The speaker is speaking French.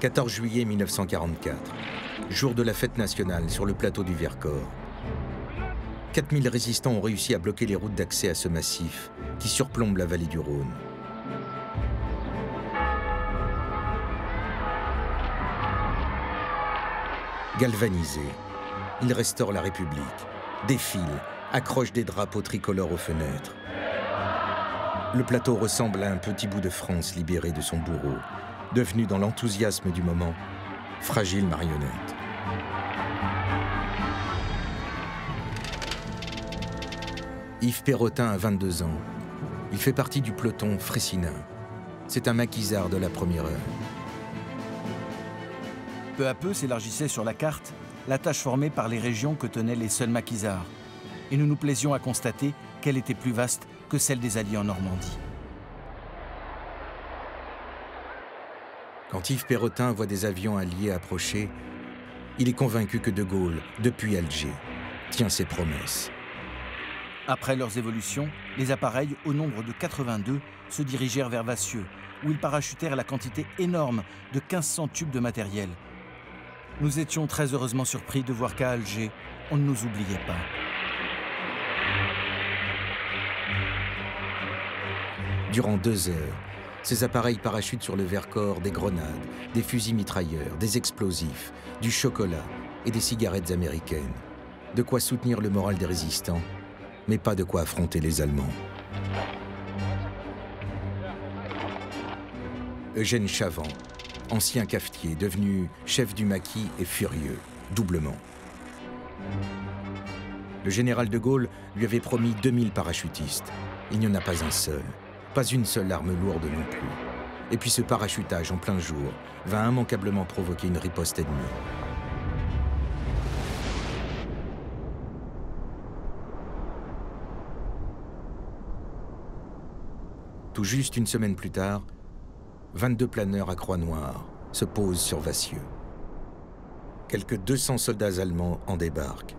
14 juillet 1944, jour de la fête nationale sur le plateau du Vercors. 4000 résistants ont réussi à bloquer les routes d'accès à ce massif qui surplombe la vallée du Rhône. Galvanisés, ils restaurent la République, défilent, accrochent des drapeaux tricolores aux fenêtres. Le plateau ressemble à un petit bout de France libéré de son bourreau, devenu dans l'enthousiasme du moment, fragile marionnette. Yves Perrotin a 22 ans. Il fait partie du peloton Freycinet. C'est un maquisard de la première heure. Peu à peu s'élargissait sur la carte la tâche formée par les régions que tenaient les seuls maquisards. Et nous nous plaisions à constater qu'elle était plus vaste que celle des Alliés en Normandie. Quand Yves Perrotin voit des avions alliés approcher, il est convaincu que De Gaulle, depuis Alger, tient ses promesses. Après leurs évolutions, les appareils, au nombre de 82, se dirigèrent vers Vassieux, où ils parachutèrent la quantité énorme de 1500 tubes de matériel. Nous étions très heureusement surpris de voir qu'à Alger, on ne nous oubliait pas. Durant 2 heures, ces appareils parachutent sur le Vercors des grenades, des fusils mitrailleurs, des explosifs, du chocolat et des cigarettes américaines. De quoi soutenir le moral des résistants, mais pas de quoi affronter les Allemands. Eugène Chavant, ancien cafetier, devenu chef du maquis, est furieux, doublement. Le général de Gaulle lui avait promis 2000 parachutistes. Il n'y en a pas un seul, pas une seule arme lourde non plus. Et puis ce parachutage en plein jour va immanquablement provoquer une riposte ennemie. Tout juste une semaine plus tard, 22 planeurs à croix noire se posent sur Vassieux. Quelques 200 soldats allemands en débarquent.